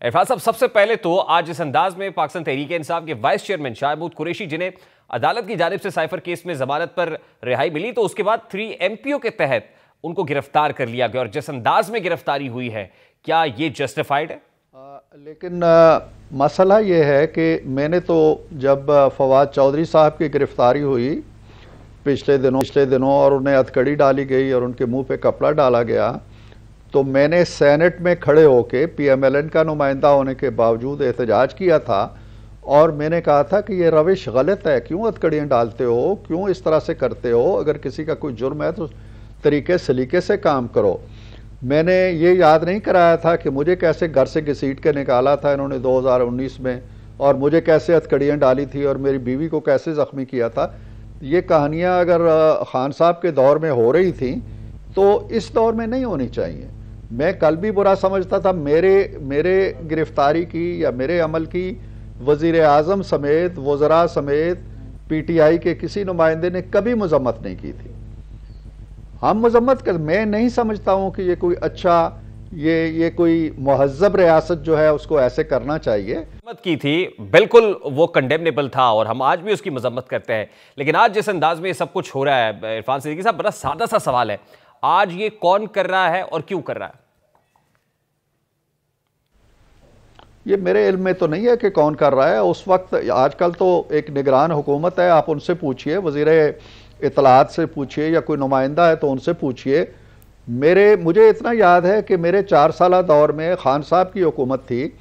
इरफान साहब, सबसे पहले तो आज जिस अंदाज में पाकिस्तान तहरीक इंसाफ के वाइस चेयरमैन शाह महमूद कुरैशी, जिन्हें अदालत की जानिब से साइफर केस में जमानत पर रिहाई मिली, तो उसके बाद 3 MPO के तहत उनको गिरफ्तार कर लिया गया और जिस अंदाज में गिरफ्तारी हुई है, क्या ये जस्टिफाइड है? लेकिन मसला ये है कि मैंने तो जब फवाद चौधरी साहब की गिरफ्तारी हुई पिछले दिनों और उन्हें हथकड़ी डाली गई और उनके मुंह पे कपड़ा डाला गया, तो मैंने सेनेट में खड़े होके PMLN का नुमाइंदा होने के बावजूद एहतजाज किया था और मैंने कहा था कि ये रविश गलत है, क्यों हथकड़ियाँ डालते हो, क्यों इस तरह से करते हो, अगर किसी का कोई जुर्म है तो तरीके सलीके से काम करो। मैंने ये याद नहीं कराया था कि मुझे कैसे घर से घसीट के निकाला था इन्होंने 2019 में और मुझे कैसे हथकड़ियाँ डाली थी और मेरी बीवी को कैसे ज़ख्मी किया था। ये कहानियाँ अगर खान साहब के दौर में हो रही थी तो इस दौर में नहीं होनी चाहिए। मैं कल भी बुरा समझता था, मेरे गिरफ्तारी की या मेरे अमल की वज़ीर आज़म समेत, वज़रा समेत PTI के किसी नुमाइंदे ने कभी मजम्मत नहीं की थी। हम मजम्मत कर, मैं नहीं समझता हूँ कि ये कोई अच्छा, ये कोई महज़ब रियासत जो है उसको ऐसे करना चाहिए। मजम्मत की थी, बिल्कुल वो कंडेमनेबल था और हम आज भी उसकी मजम्मत करते हैं, लेकिन आज जिस अंदाज में ये सब कुछ हो रहा है, इरफान सिद्दीकी साहब, बड़ा सादा सा सवाल है, आज ये कौन कर रहा है और क्यों कर रहा है? ये मेरे इल्म में तो नहीं है कि कौन कर रहा है। उस वक्त, आजकल तो एक निगरान हुकूमत है, आप उनसे पूछिए, वज़ीर इत्तलाआत से पूछिए या कोई नुमाइंदा है तो उनसे पूछिए। मुझे इतना याद है कि मेरे 4 साल दौर में खान साहब की हुकूमत थी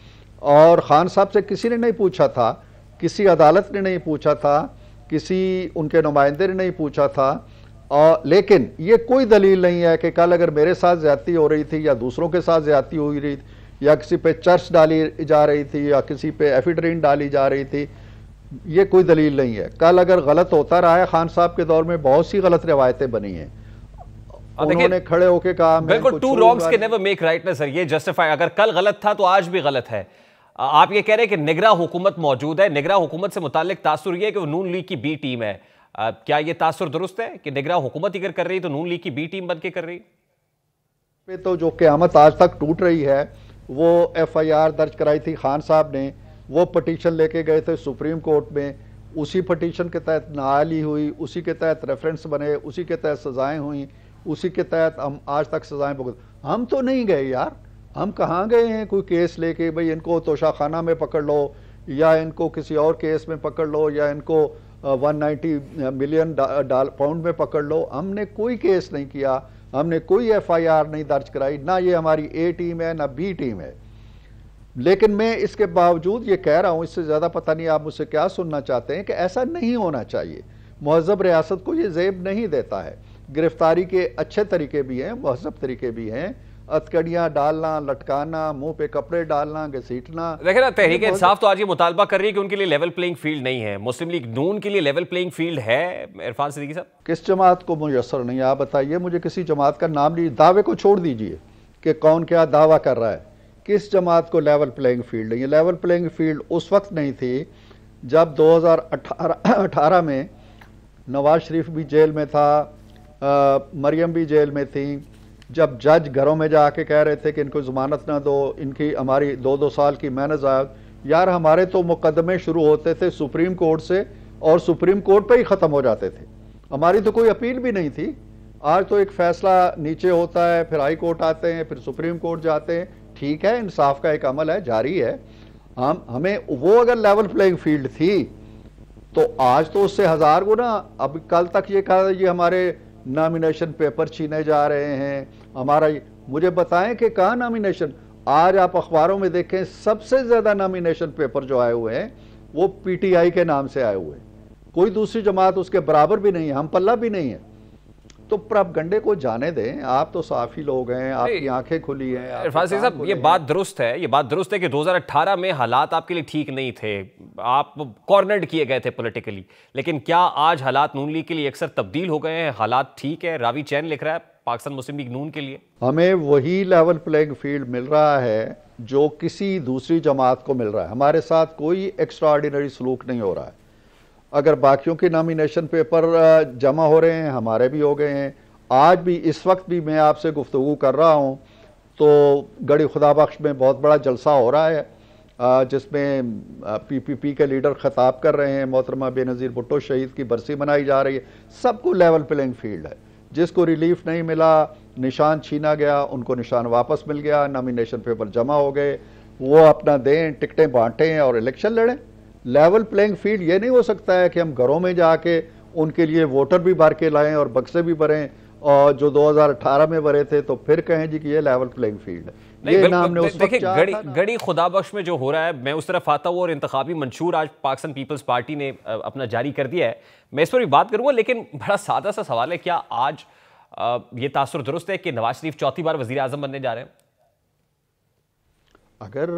और खान साहब से किसी ने नहीं पूछा था, किसी अदालत ने नहीं पूछा था, किसी उनके नुमाइंदे ने नहीं पूछा था। लेकिन ये कोई दलील नहीं है कि कल अगर मेरे साथ ज़्यादती हो रही थी या दूसरों के साथ ज़्यादती हो रही थी या किसी पे चर्च डाली जा रही थी या किसी पे एफिड्रीन डाली जा रही थी, ये कोई दलील नहीं है। कल अगर गलत होता रहा है, खान साहब के दौर में बहुत सी गलत रिवायतें बनी हैं, उन्होंने खड़े होके कहा बिल्कुल, 2 wrongs के नेवर मेक राइट ना सर, ये जस्टिफाई, अगर कल गलत था तो आज भी गलत है। आप ये कह रहे हैं कि निगरां हुकूमत मौजूद है, निगरां हुकूमत से मुताल्लिक तासुर ये है कि वो नून लीग की B टीम है, क्या ये तासुर दुरुस्त है कि निगरां हुकूमत ही कर रही तो नून लीग की B टीम बन के कर रही? पे तो जो क़यामत आज तक टूट रही है, वो FIR दर्ज कराई थी खान साहब ने, वो पटिशन लेके गए थे सुप्रीम कोर्ट में, उसी पटिशन के तहत नाअहली हुई, उसी के तहत रेफरेंस बने, उसी के तहत सज़ाएँ हुई, उसी के तहत हम आज तक सज़ाएँ भुगत। हम तो नहीं गए यार, हम कहाँ गए हैं कोई केस लेके, भाई इनको तोशाखाना में पकड़ लो या इनको किसी और केस में पकड़ लो या इनको 190 मिलियन पाउंड में पकड़ लो। हमने कोई केस नहीं किया, हमने कोई FIR नहीं दर्ज कराई, ना ये हमारी A टीम है ना B टीम है। लेकिन मैं इसके बावजूद ये कह रहा हूँ, इससे ज़्यादा पता नहीं आप मुझसे क्या सुनना चाहते हैं, कि ऐसा नहीं होना चाहिए। महज़ब रियासत को ये ज़ेब नहीं देता है। गिरफ्तारी के अच्छे तरीके भी हैं, महज़ब तरीके भी हैं, हथकड़ियाँ डालना, लटकाना, मुंह पे कपड़े डालना, घसीटना। देखिए ना, तहरीक इंसाफ तो आज ये मुतालबा कर रही है कि उनके लिए लेवल प्लेइंग फील्ड नहीं है, मुस्लिम लीग नून के लिए लेवल प्लेइंग फील्ड है। इरफान सिद्दीकी साहब, किस जमात को मुयस्सर नहीं है, आप बताइए मुझे, किसी जमात का नाम लीजिए, दावे को छोड़ दीजिए कि कौन क्या दावा कर रहा है, किस जमात को लेवल प्लेइंग फील्ड नहीं है। लेवल प्लेइंग फील्ड उस वक्त नहीं थी जब 2018 में नवाज शरीफ भी जेल में था, मरियम भी जेल में थी, जब जज घरों में जाके कह रहे थे कि इनको ज़मानत ना दो, इनकी हमारी 2-2 साल की मेहनत ज़ाया। यार हमारे तो मुकदमे शुरू होते थे सुप्रीम कोर्ट से और सुप्रीम कोर्ट पे ही ख़त्म हो जाते थे, हमारी तो कोई अपील भी नहीं थी। आज तो एक फ़ैसला नीचे होता है, फिर हाई कोर्ट आते हैं, फिर सुप्रीम कोर्ट जाते हैं। ठीक है, इंसाफ का एक अमल है, जारी है। हमें वो अगर लेवल प्लेइंग फील्ड थी तो आज तो उससे 1000 गुना। अब कल तक ये कहा ये हमारे नॉमिनेशन पेपर छीने जा रहे हैं, हमारा, मुझे बताएं कि कहाँ नॉमिनेशन। आज आप अखबारों में देखें, सबसे ज़्यादा नॉमिनेशन पेपर जो आए हुए हैं वो PTI के नाम से आए हुए हैं, कोई दूसरी जमात उसके बराबर भी नहीं है, हम पल्ला भी नहीं है। तो प्रोपगंडे को जाने दें, आप तो साफी लोग हैं, आपकी आंखें खुली हैं। इरफान साहब, ये बात दुरुस्त है, ये बात दुरुस्त है कि 2018 में हालात आपके लिए ठीक नहीं थे, आप कॉर्नर्ड किए गए थे पॉलिटिकली, लेकिन क्या आज हालात नून लीग के लिए अक्सर तब्दील हो गए हैं, हालात ठीक है? रावी चैन लिख रहा है पाकिस्तान मुस्लिम लीग नून के लिए हमें वही लेवल प्लेइंग फील्ड मिल रहा है जो किसी दूसरी जमात को मिल रहा है। हमारे साथ कोई एक्स्ट्राऑर्डिनरी सलूक नहीं हो रहा है। अगर बाकियों के नॉमिनेशन पेपर जमा हो रहे हैं, हमारे भी हो गए हैं। आज भी, इस वक्त भी मैं आपसे गुफ्तगू कर रहा हूँ, तो गड़ी खुदाबख्श में बहुत बड़ा जलसा हो रहा है, जिसमें पीपीपी के लीडर खिताब कर रहे हैं, मोहतरमा बेनज़ीर भुट्टो शहीद की बरसी मनाई जा रही है। सबको लेवल प्लेइंग फील्ड है। जिसको रिलीफ नहीं मिला, निशान छीना गया, उनको निशान वापस मिल गया, नॉमिनेशन पेपर जमा हो गए, वो अपना दें, टिकटें बांटें और इलेक्शन लड़ें। लेवल प्लेइंग फील्ड ये नहीं हो सकता है कि हम घरों में जाके उनके लिए वोटर भी भर के लाएं और बक्से भी भरें, और जो 2018 में भरे थे तो फिर कहें जी कि ये लेवल प्लेइंग फील्ड है। ये नाम ने उस वक्त गड़ी खुदाबख्श में जो हो रहा है, मैं उस तरफ आता हूँ, और इंतखाबी मंशूर आज पाकिस्तान पीपल्स पार्टी ने अपना जारी कर दिया है, मैं इस पर भी बात करूंगा, लेकिन बड़ा सादा सा सवाल है, क्या आज ये तासुर दुरुस्त है कि नवाज शरीफ चौथी बार वजीर आजम बनने जा रहे हैं? अगर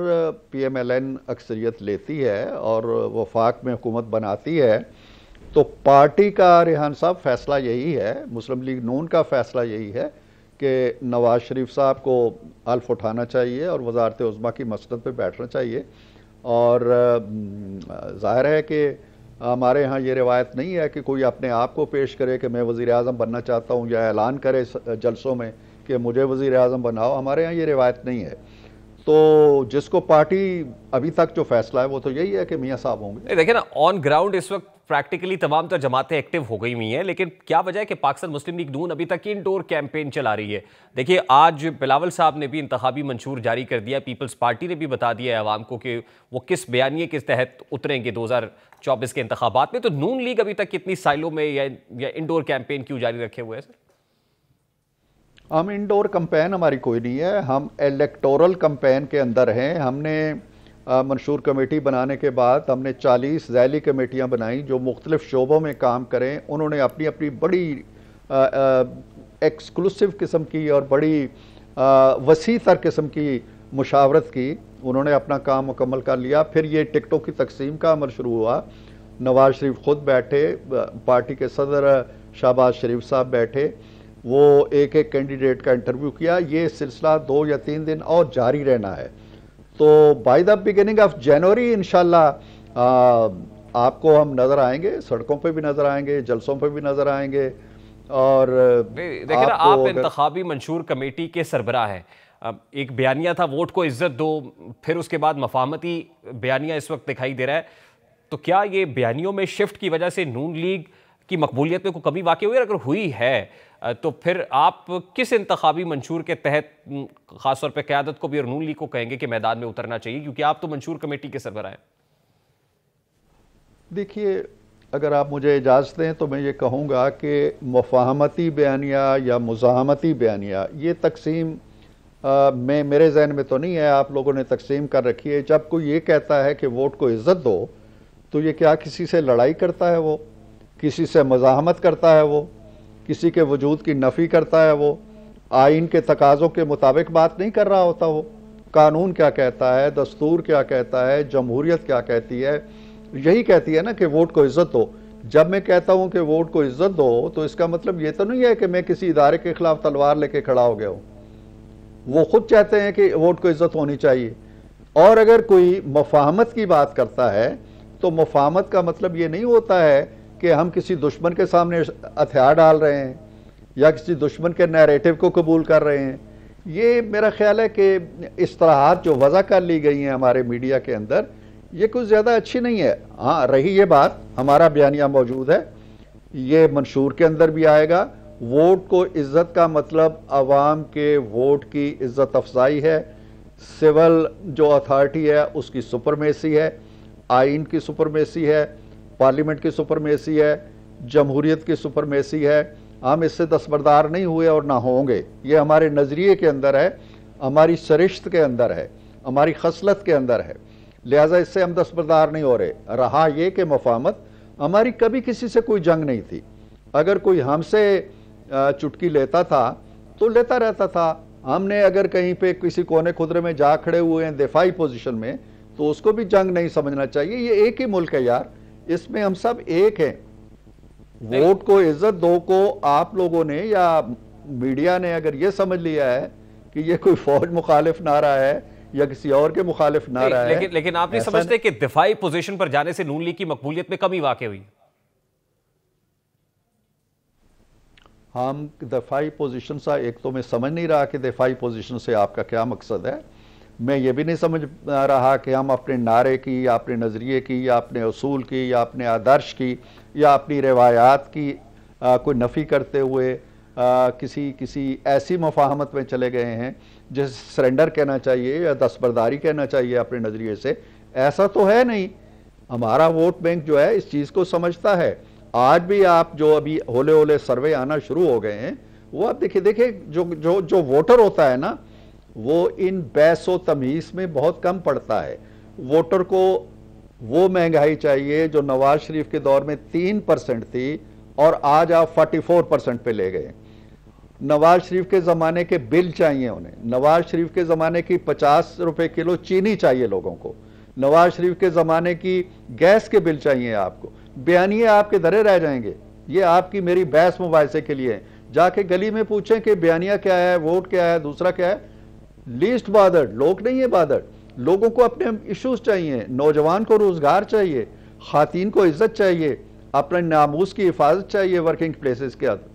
PMLN अक्सरियत लेती है और वफाक में हुकूमत बनाती है तो पार्टी का, रेहान साहब, फैसला यही है, मुस्लिम लीग नून का फैसला यही है कि नवाज शरीफ साहब को हल्फ उठाना चाहिए और वजारत उज़्मा की मसनद पे बैठना चाहिए। और ज़ाहिर है कि हमारे यहाँ ये रिवायत नहीं है कि कोई अपने आप को पेश करे कि मैं वज़ीर आज़म बनना चाहता हूँ, या ऐलान करे जलसों में कि मुझे वज़ीर आज़म बनाओ। हमारे यहाँ ये रिवायत नहीं है। तो जिसको पार्टी अभी तक जो फैसला है वो तो यही है कि मियाँ साहब होंगे। देखिए ना, ऑन ग्राउंड इस वक्त प्रैक्टिकली तमाम तो जमातें एक्टिव हो गई हुई हैं, लेकिन क्या वजह है कि पाकिस्तान मुस्लिम लीग नून अभी तक इनडोर कैंपेन चला रही है? देखिए, आज बिलावल साहब ने भी इंतखाबी मंशूर जारी कर दिया, पीपल्स पार्टी ने भी बता दिया है आवाम को कि वो किस बयानिए के तहत उतरेंगे 2024 के इंतखाबात में। तो नून लीग अभी तक कितनी साइलों में या इंडोर कैंपेन क्यों जारी रखे हुए हैं सर? हम इंडोर कैंपेन हमारी कोई नहीं है, हम इलेक्टोरल कैंपेन के अंदर हैं। हमने मंशूर कमेटी बनाने के बाद हमने 40 ज़ैली कमेटियां बनाई जो मुख्तलिफ शोबों में काम करें। उन्होंने अपनी अपनी बड़ी एक्सक्लूसिव किस्म की और बड़ी वसी तर किस्म की मुशावरत की। उन्होंने अपना काम मुकम्मल कर लिया। फिर ये टिकटों की तकसीम का अमल शुरू हुआ। नवाज शरीफ खुद बैठे, पार्टी के सदर शहबाज शरीफ साहब बैठे, वो एक एक कैंडिडेट का इंटरव्यू किया। ये सिलसिला 2 या 3 दिन और जारी रहना है। तो by the beginning of January इंशाल्लाह आपको हम नज़र आएंगे, सड़कों पे भी नज़र आएंगे, जलसों पे भी नज़र आएंगे। और देखिए ना, आप इंतखाबी मंशूर कमेटी के सरबराह हैं। एक बयानिया था वोट को इज्जत दो, फिर उसके बाद मफाहमती बयानिया इस वक्त दिखाई दे रहा है। तो क्या ये बयानियों में शिफ्ट की वजह से नून लीग की मकबूलियत में कोई कमी वाकई हुई? अगर हुई है तो फिर आप किस इंतखाबी मंशूर के तहत खासतौर पर क़यादत को भी और नून लीग को कहेंगे कि मैदान में उतरना चाहिए, क्योंकि आप तो मंशूर कमेटी के सरबराह हैं? देखिए, अगर आप मुझे इजाज़त दें तो मैं ये कहूँगा कि मुफाहमती बयानिया या मुज़ाहमती बयानिया, ये तकसीम में मेरे जहन में तो नहीं है, आप लोगों ने तकसीम कर रखी है। जब कोई ये कहता है कि वोट को इज़्ज़त दो, तो ये क्या किसी से लड़ाई करता है? वो किसी से मुज़ाहमत करता है? वो किसी के वजूद की नफ़ी करता है? वो आइन के तकाज़ों के मुताबिक बात नहीं कर रहा होता। वो कानून क्या कहता है, दस्तूर क्या कहता है, जमहूरियत क्या कहती है, यही कहती है ना कि वोट को इज़्ज़त दो। जब मैं कहता हूँ कि वोट को इज़्ज़त दो, तो इसका मतलब ये तो नहीं है कि मैं किसी इदारे के खिलाफ तलवार लेके खड़ा हो गया हूँ। वो खुद चाहते हैं कि वोट को इज़्ज़त होनी चाहिए। और अगर कोई मुफाहमत की बात करता है तो मुफाहमत का मतलब ये नहीं होता है कि हम किसी दुश्मन के सामने हथियार डाल रहे हैं या किसी दुश्मन के नैरेटिव को कबूल कर रहे हैं। ये मेरा ख्याल है कि इस्तिलाहात जो वज़ा कर ली गई हैं हमारे मीडिया के अंदर, ये कुछ ज़्यादा अच्छी नहीं है। हाँ, रही ये बात, हमारा बयानिया मौजूद है, ये मंशूर के अंदर भी आएगा। वोट को इज़्ज़त का मतलब अवाम के वोट की इज़्ज़त अफजाई है, सिविल जो अथॉरिटी है उसकी सुपरमेसी है, आइन की सुपरमेसी है, पार्लियामेंट की सुपरमेसी है, जमहूरियत की सुपरमेसी है। हम इससे दस्तबरदार नहीं हुए और ना होंगे। ये हमारे नज़रिए के अंदर है, हमारी सरिश्त के अंदर है, हमारी खसलत के अंदर है। लिहाजा इससे हम दस्तबरदार नहीं हो रहे। रहा ये कि मुफाहमत, हमारी कभी किसी से कोई जंग नहीं थी। अगर कोई हमसे चुटकी लेता था तो लेता रहता था। हमने अगर कहीं पे किसी कोने खुदरे में जा खड़े हुए हैं दिफाई पोजीशन में, तो उसको भी जंग नहीं समझना चाहिए। ये एक ही मुल्क है यार, इसमें हम सब एक हैं। वोट को इज्जत दो को आप लोगों ने या मीडिया ने अगर ये समझ लिया है कि ये कोई फौज मुखालिफ नारा है या किसी और के मुखालिफ नारा है, लेकिन आप नहीं समझते कि दिफाई पोजीशन पर जाने से नून लीग की मकबूलियत में कमी वाकई हुई? हम दफाई पोजीशन सा, एक तो मैं समझ नहीं रहा कि दफाई पोजीशन से आपका क्या मकसद है। मैं ये भी नहीं समझ रहा कि हम अपने नारे की या अपने नज़रिए की या अपने उसूल की या अपने आदर्श की या अपनी रवायात की कोई नफ़ी करते हुए किसी ऐसी मफाहमत में चले गए हैं जिसे सरेंडर कहना चाहिए या दस्तबरदारी कहना चाहिए अपने नज़रिए से। ऐसा तो है नहीं। हमारा वोट बैंक जो है इस चीज़ को समझता है। आज भी आप जो अभी होले होले सर्वे आना शुरू हो गए हैं, वो आप देखिए देखिए जो जो जो वोटर होता है ना, वो इन बहस व तमीज़ में बहुत कम पड़ता है। वोटर को वो महंगाई चाहिए जो नवाज शरीफ के दौर में 3% थी और आज आप 44% पे ले गए। नवाज शरीफ के ज़माने के बिल चाहिए उन्हें। नवाज शरीफ के ज़माने की 50 रुपए किलो चीनी चाहिए लोगों को। नवाज शरीफ के ज़माने की गैस के बिल चाहिए आपको। बयानिए आपके धरे रह जाएंगे। ये आपकी मेरी बहस मुबाहिसे के लिए है। जाके गली में पूछें कि बयानिया क्या है, वोट क्या है, दूसरा क्या है। लीस्ट बादर्ड लोग नहीं है बादर्ड। लोगों को अपने इश्यूज चाहिए। नौजवान को रोजगार चाहिए, खातीन को इज्जत चाहिए, अपने नामूस की हिफाजत चाहिए वर्किंग प्लेसेस के अंदर,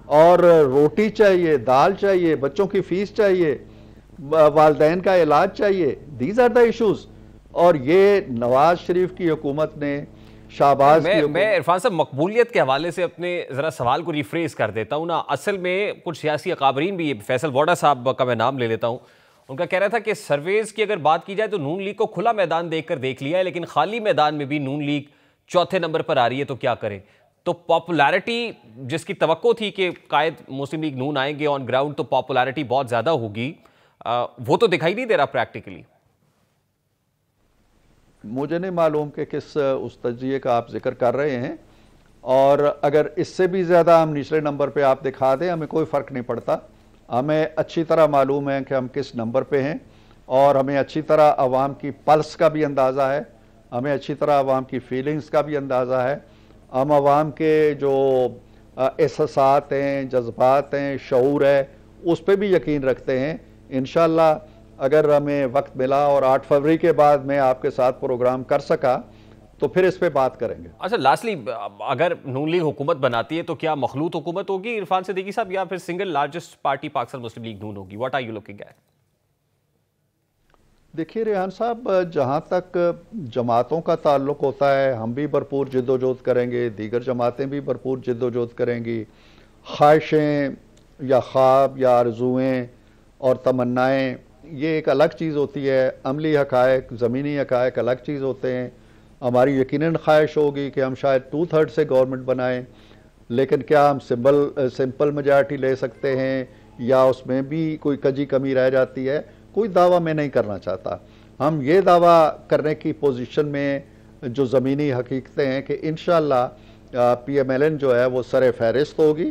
और रोटी चाहिए, दाल चाहिए, बच्चों की फीस चाहिए, वालदैन का इलाज चाहिए। These are the issues. और ये नवाज शरीफ की हुकूमत ने शाहबाज मैं इरफान साहब मकबूलियत के हवाले से अपने जरा सवाल को रिफ्रेज कर देता हूँ ना। असल में कुछ सियासी अकाबरीन भी, फैसल वोडा साहब का मैं नाम ले लेता हूँ, उनका कह रहा था कि सर्वेज की अगर बात की जाए तो नून लीग को खुला मैदान देखकर देख लिया है, लेकिन खाली मैदान में भी नून लीग चौथे नंबर पर आ रही है, तो क्या करें। तो पॉपुलैरिटी जिसकी तवक्को थी कि कायद मुस्लिम लीग नून आएंगे ऑन ग्राउंड तो पॉपुलैरिटी बहुत ज्यादा होगी, वो तो दिखाई नहीं दे रहा प्रैक्टिकली। मुझे नहीं मालूम कि किस उस तजिए का आप जिक्र कर रहे हैं, और अगर इससे भी ज़्यादा हम निचले नंबर पे आप दिखा दें, हमें कोई फ़र्क नहीं पड़ता। हमें अच्छी तरह मालूम है कि हम किस नंबर पे हैं, और हमें अच्छी तरह आवाम की पल्स का भी अंदाज़ा है, हमें अच्छी तरह आवाम की फीलिंग्स का भी अंदाज़ा है। हम आवाम के जो एहसासात हैं, जज्बात हैं, शऊर है, उस पर भी यकीन रखते हैं। इंशाअल्लाह अगर हमें वक्त मिला और 8 फरवरी के बाद मैं आपके साथ प्रोग्राम कर सका तो फिर इस पे बात करेंगे। अच्छा, लास्टली, अगर नून लीग हुकूमत बनाती है तो क्या मखलूत हुकूमत होगी इरफान सिद्दीकी साहब, या फिर single largest party Pakistan Muslim League Noon होगी? What are you looking at? देखिए रेहान साहब, जहाँ तक जमातों का ताल्लुक होता है, हम भी भरपूर जिद्दोजहद करेंगे, दीगर जमातें भी भरपूर जिद्दोजहद करेंगी। ख्वाहिशें या ख्वाब या आरज़ुएँ और तमन्नाएँ ये एक अलग चीज़ होती है। अमली हक़ाइक़, ज़मीनी हक़ाइक़ अलग चीज़ होते हैं। हमारी यकीनन ख्वाहिश होगी कि हम शायद 2/3 से गवर्नमेंट बनाएं, लेकिन क्या हम सिंपल मेजॉरिटी ले सकते हैं या उसमें भी कोई कजी कमी रह जाती है? कोई दावा मैं नहीं करना चाहता। हम ये दावा करने की पोजीशन में जो ज़मीनी हकीकतें हैं कि इंशाअल्लाह PMLN जो है वो सर फहरिस्त होगी।